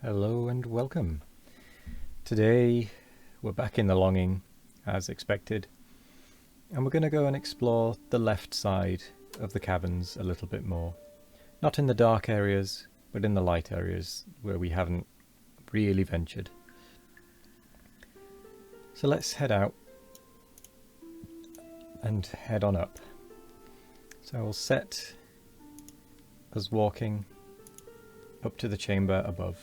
Hello and welcome. Today we're back in the longing as expected, and we're going to go and explore the left side of the caverns a little bit more. Not in the dark areas, but in the light areas where we haven't really ventured. So let's head out and head on up. So I'll set us walking up to the chamber above,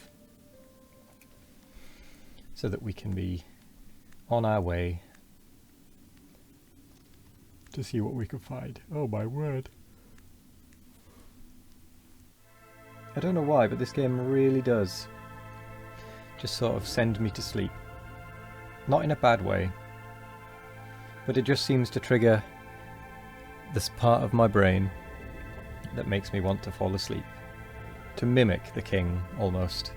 so that we can be on our way to see what we can find. Oh my word. I don't know why, but this game really does just sort of send me to sleep. Not in a bad way, but it just seems to trigger this part of my brain that makes me want to fall asleep. To mimic the king, almost.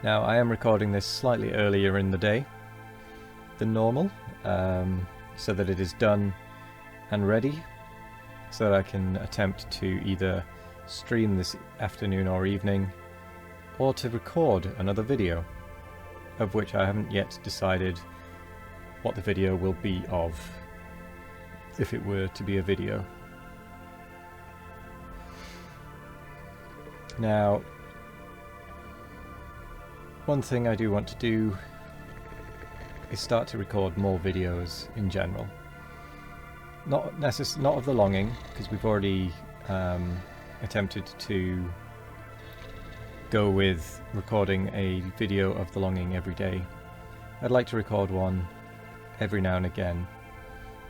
Now, I am recording this slightly earlier in the day than normal, so that it is done and ready, so that I can attempt to either stream this afternoon or evening, or to record another video, of which I haven't yet decided what the video will be of, if it were to be a video. Now, one thing I do want to do is start to record more videos in general. Not of the longing, because we've already attempted to go with recording a video of the longing every day. I'd like to record one every now and again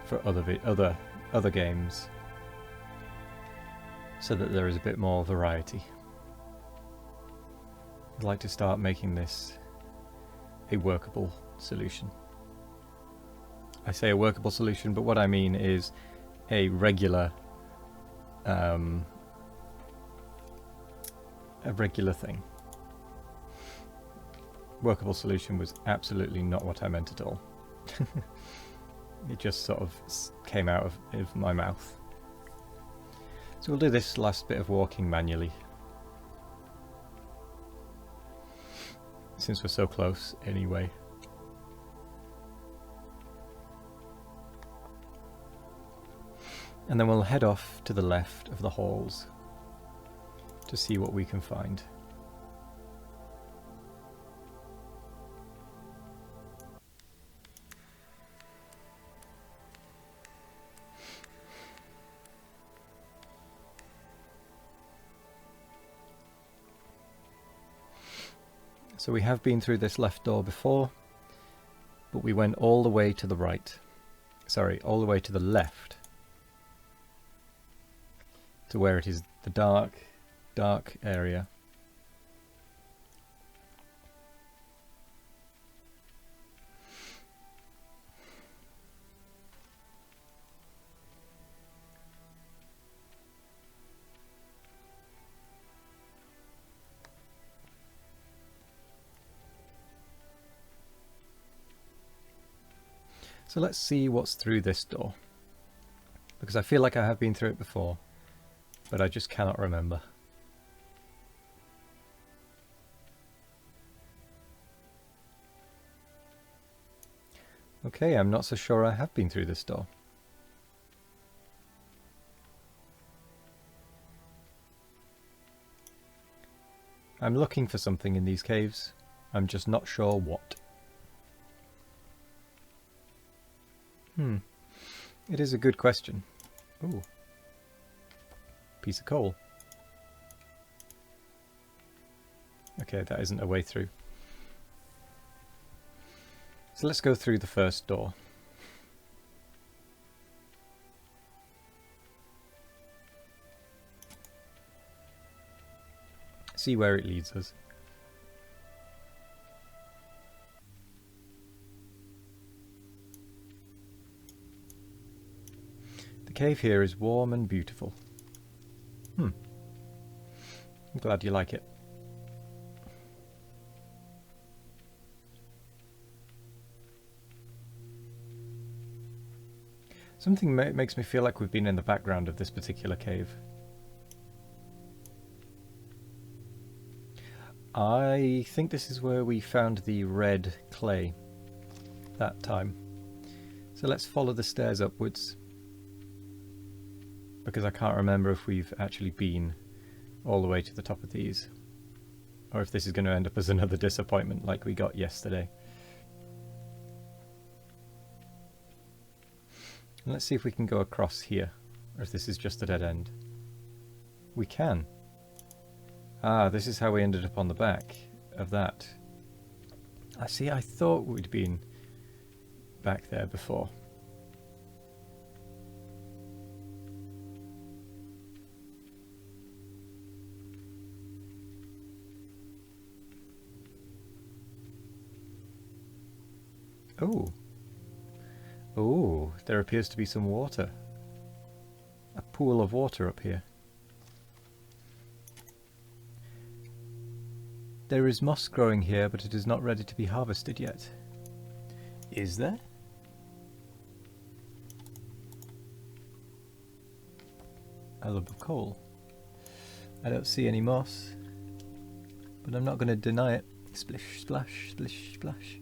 for other games, so that there is a bit more variety. I'd like to start making this a workable solution. I say a workable solution, but what I mean is a regular thing. Workable solution was absolutely not what I meant at all. It just sort of came out of my mouth. So we'll do this last bit of walking manually, since we're so close anyway. And then we'll head off to the left of the halls to see what we can find. So we have been through this left door before, but we went all the way to the right. Sorry, all the way to the left, to where it is the dark area. So let's see what's through this door, because I feel like I have been through it before, but I just cannot remember. Okay, I'm not so sure I have been through this door. I'm looking for something in these caves. I'm just not sure what. It is a good question. Ooh. Piece of coal. Okay, that isn't a way through. So let's go through the first door. See where it leads us. The cave here is warm and beautiful. I'm glad you like it. Something makes me feel like we've been in the background of this particular cave. I think this is where we found the red clay that time. So let's follow the stairs upwards, because I can't remember if we've actually been all the way to the top of these, or if this is going to end up as another disappointment like we got yesterday. And let's see if we can go across here, or if this is just a dead end. We can. Ah, this is how we ended up on the back of that. I see, I thought we'd been back there before. Oh. Oh, there appears to be some water. A pool of water up here. There is moss growing here, but it is not ready to be harvested yet. Is there? A lump of coal. I don't see any moss, but I'm not going to deny it. Splish, splash, splish, splash.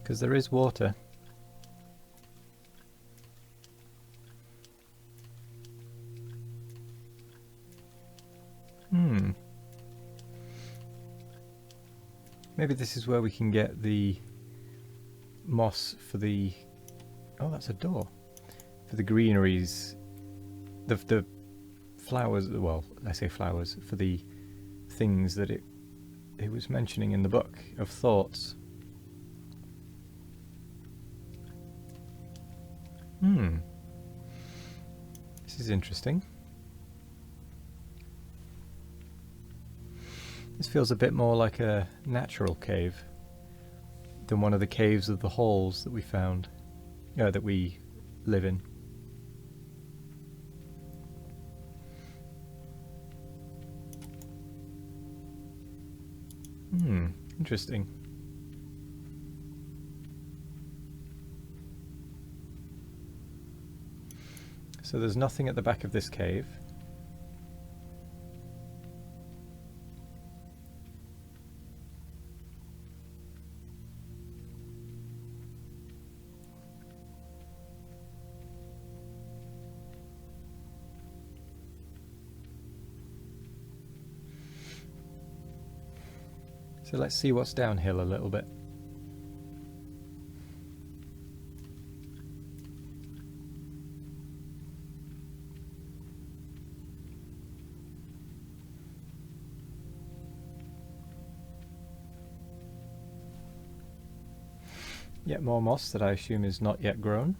Because there is water. Maybe this is where we can get the moss for the... Oh, that's a door. For the greeneries. The flowers, well, I say flowers, for the things that it was mentioning in the book of thoughts. This is interesting. This feels a bit more like a natural cave than one of the caves of the halls that we found, that we live in. Interesting. So there's nothing at the back of this cave. So let's see what's downhill a little bit. Yet more moss that I assume is not yet grown.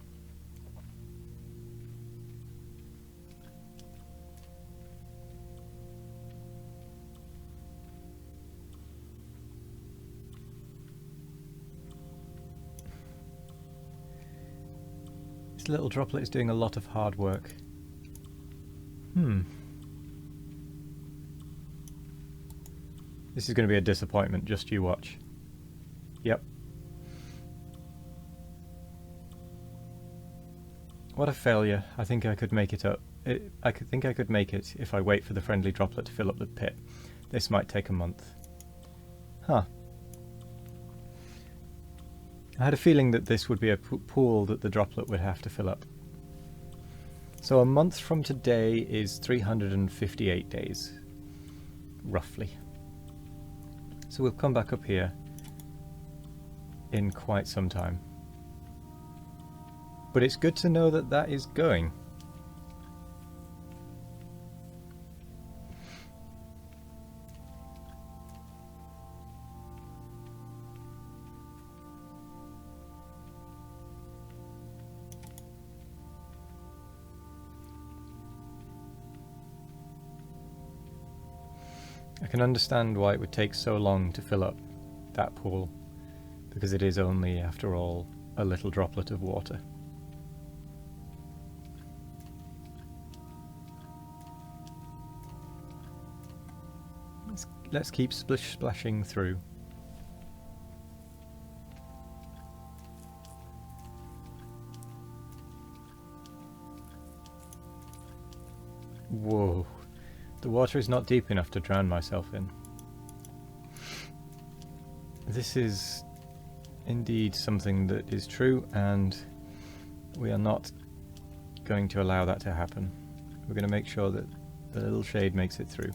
This little droplet is doing a lot of hard work. This is going to be a disappointment, just you watch. Yep. What a failure. I think I could make it up. I think I could make it if I wait for the friendly droplet to fill up the pit. This might take a month. Huh. I had a feeling that this would be a pool that the droplet would have to fill up. So a month from today is 358 days, roughly. So we'll come back up here in quite some time. But it's good to know that that is going. I can understand why it would take so long to fill up that pool, because it is only, after all, a little droplet of water. Let's keep splashing through. Whoa. The water is not deep enough to drown myself in. This is indeed something that is true, and we are not going to allow that to happen. We're going to make sure that the little shade makes it through.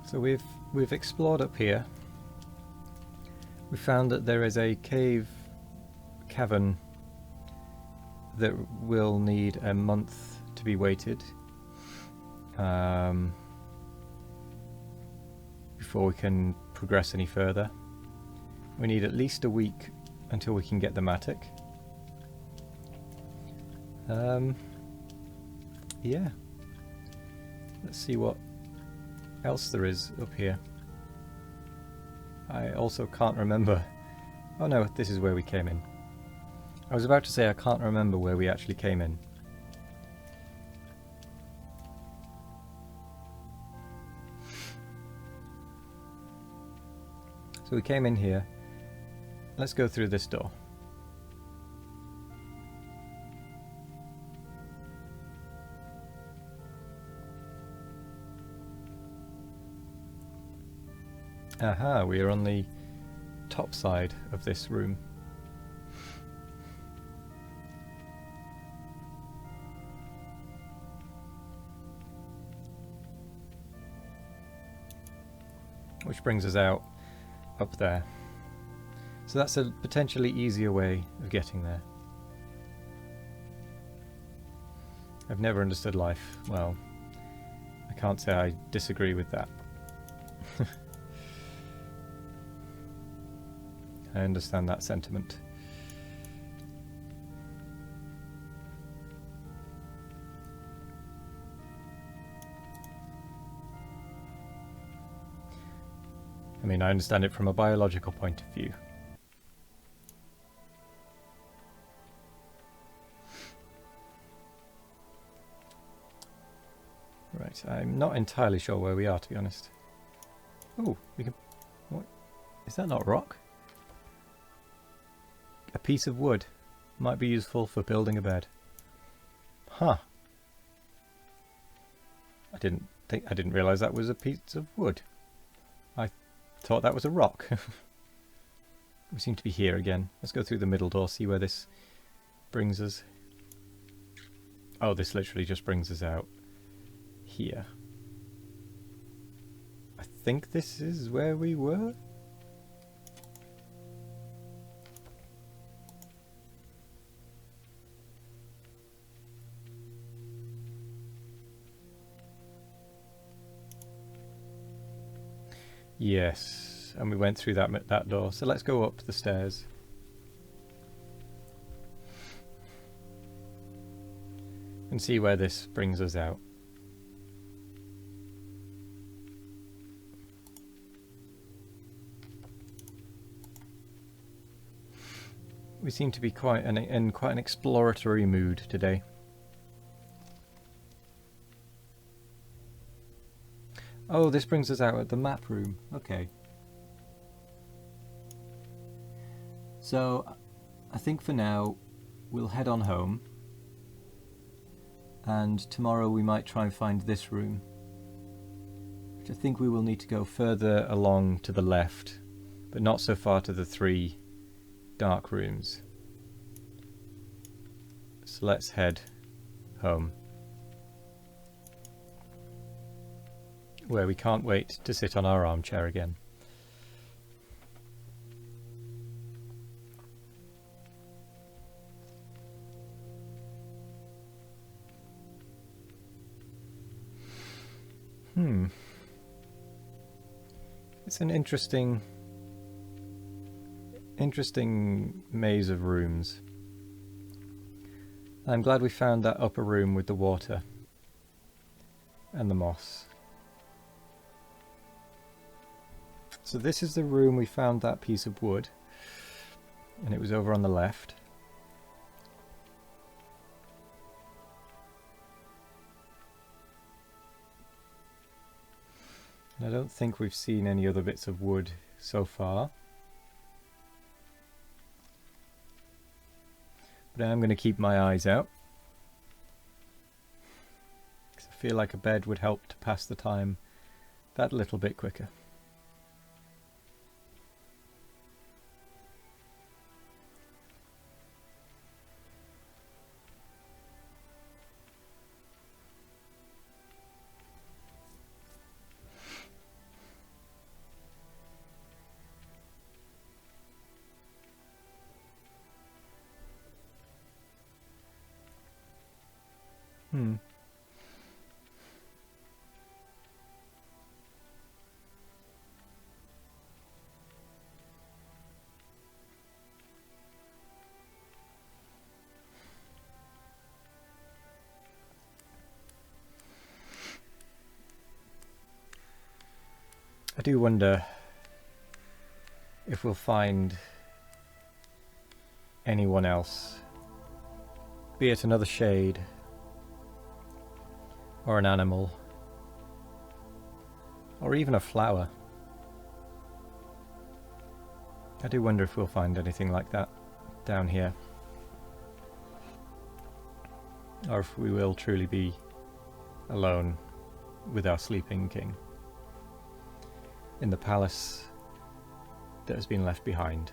So we've explored up here. We found that there is a cavern that will need a month to be waited before we can progress any further. We need at least a week until we can get the Matic. Yeah. Let's see what else there is up here. I also can't remember. Oh no, this is where we came in. I was about to say I can't remember where we actually came in. So we came in here. Let's go through this door. Aha, we are on the top side of this room. Which brings us out up there. So that's a potentially easier way of getting there. I've never understood life. Well, I can't say I disagree with that. I understand that sentiment. I mean, I understand it from a biological point of view. Right, I'm not entirely sure where we are, to be honest. Oh, we can... What? Is that not rock? A piece of wood might be useful for building a bed. Huh. I didn't realize that was a piece of wood. I thought that was a rock. We seem to be here again. Let's go through the middle door, see where this brings us. Oh, this literally just brings us out here. I think this is where we were. Yes, and we went through that door. So let's go up the stairs. And see where this brings us out. We seem to be in quite an exploratory mood today. Oh, this brings us out at the map room. Okay. So, I think for now, we'll head on home. And tomorrow we might try and find this room. Which I think we will need to go further along to the left, but not so far to the 3 dark rooms. So let's head home. Where we can't wait to sit on our armchair again. It's an interesting interesting maze of rooms. I'm glad we found that upper room with the water and the moss. So this is the room we found that piece of wood, and it was over on the left. And I don't think we've seen any other bits of wood so far. But I'm going to keep my eyes out, because I feel like a bed would help to pass the time that little bit quicker. I do wonder if we'll find anyone else, be it another shade or an animal or even a flower. I do wonder if we'll find anything like that down here, or if we will truly be alone with our sleeping king in the palace that has been left behind.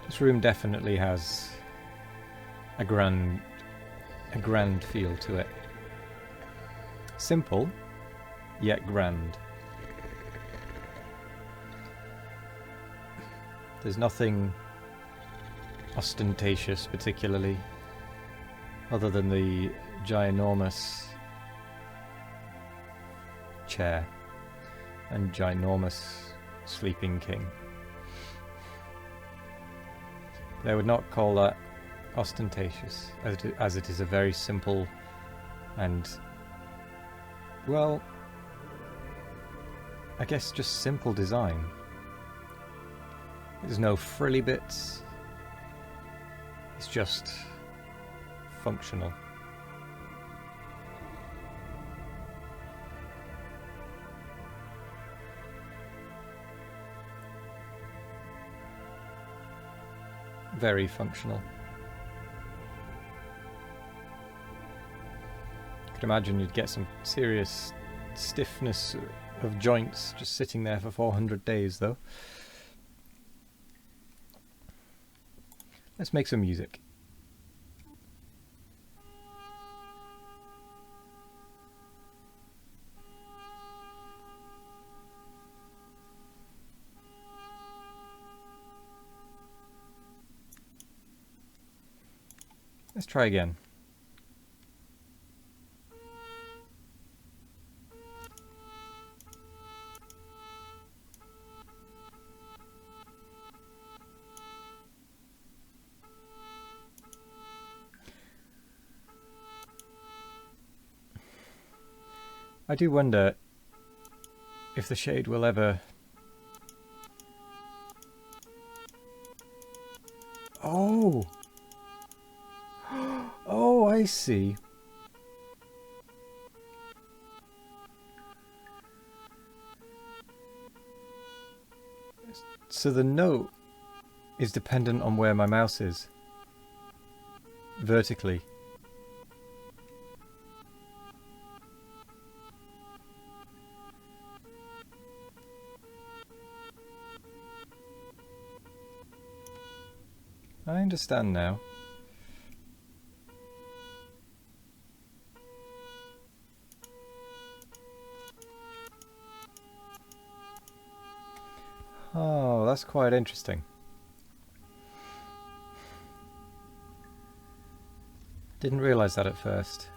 This room definitely has a grand feel to it. Simple, yet grand. There's nothing ostentatious particularly, other than the ginormous chair and ginormous sleeping king. I would not call that ostentatious, as it is a very simple and, well, I guess just simple design. There's no frilly bits, it's just functional. Very functional. I could imagine you'd get some serious stiffness of joints just sitting there for 400 days though. Let's make some music. Let's try again. I do wonder if the shade will ever... Oh! Oh, I see. So the note is dependent on where my mouse is. Vertically. I understand now. Oh, that's quite interesting. Didn't realise that at first.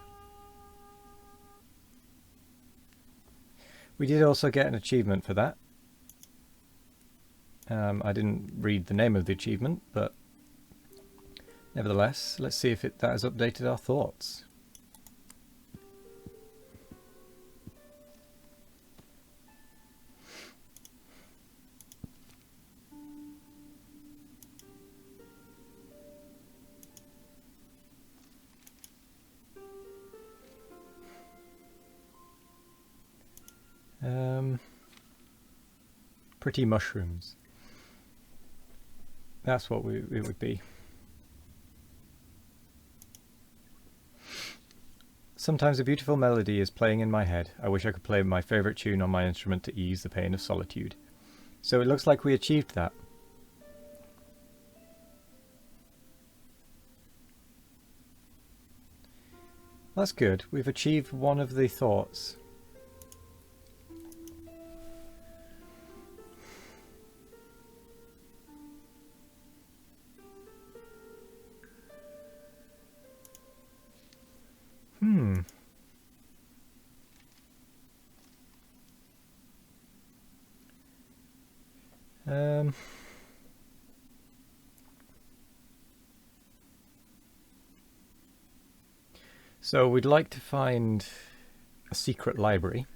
We did also get an achievement for that. I didn't read the name of the achievement, but nevertheless, let's see if that has updated our thoughts. Pretty mushrooms. That's what it would be. Sometimes a beautiful melody is playing in my head. I wish I could play my favourite tune on my instrument to ease the pain of solitude. So it looks like we achieved that. That's good. We've achieved one of the thoughts. So we'd like to find a secret library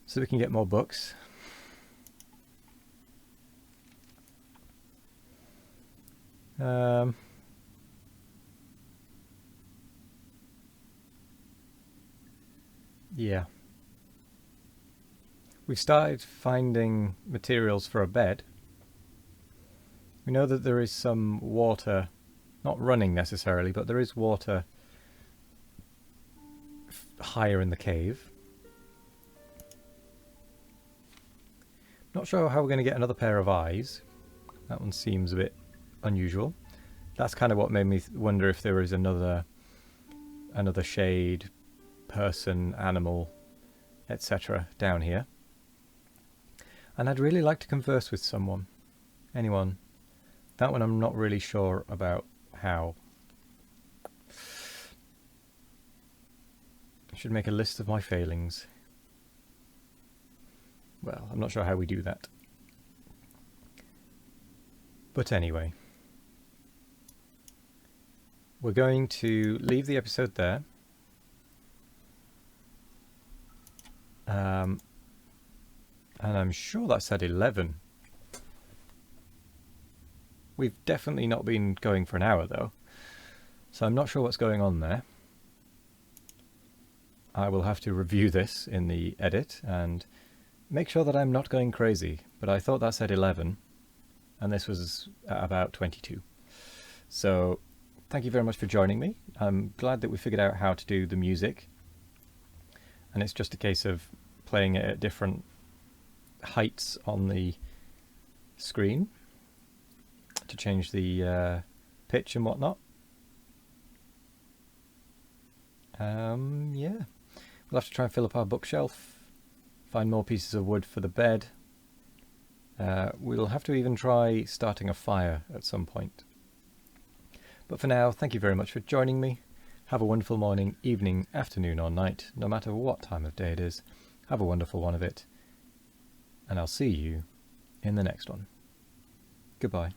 so we can get more books. Yeah. We've started finding materials for a bed. We know that there is some water, not running necessarily, but there is water higher in the cave. Not sure how we're going to get another pair of eyes. That one seems a bit unusual. That's kind of what made me wonder if there is another shade, person, animal, etc. down here. And I'd really like to converse with someone. Anyone. That one I'm not really sure about how. I should make a list of my failings. Well, I'm not sure how we do that. But anyway. We're going to leave the episode there. And I'm sure that's at 11. We've definitely not been going for an hour though, so I'm not sure what's going on there. I will have to review this in the edit and make sure that I'm not going crazy, but I thought that said 11 and this was at about 22. So thank you very much for joining me. I'm glad that we figured out how to do the music, and it's just a case of playing it at different heights on the screen to change the pitch and whatnot. Yeah, we'll have to try and fill up our bookshelf, find more pieces of wood for the bed. We'll have to even try starting a fire at some point. But for now, thank you very much for joining me. Have a wonderful morning, evening, afternoon or night, no matter what time of day it is. Have a wonderful one of it. And I'll see you in the next one. Goodbye.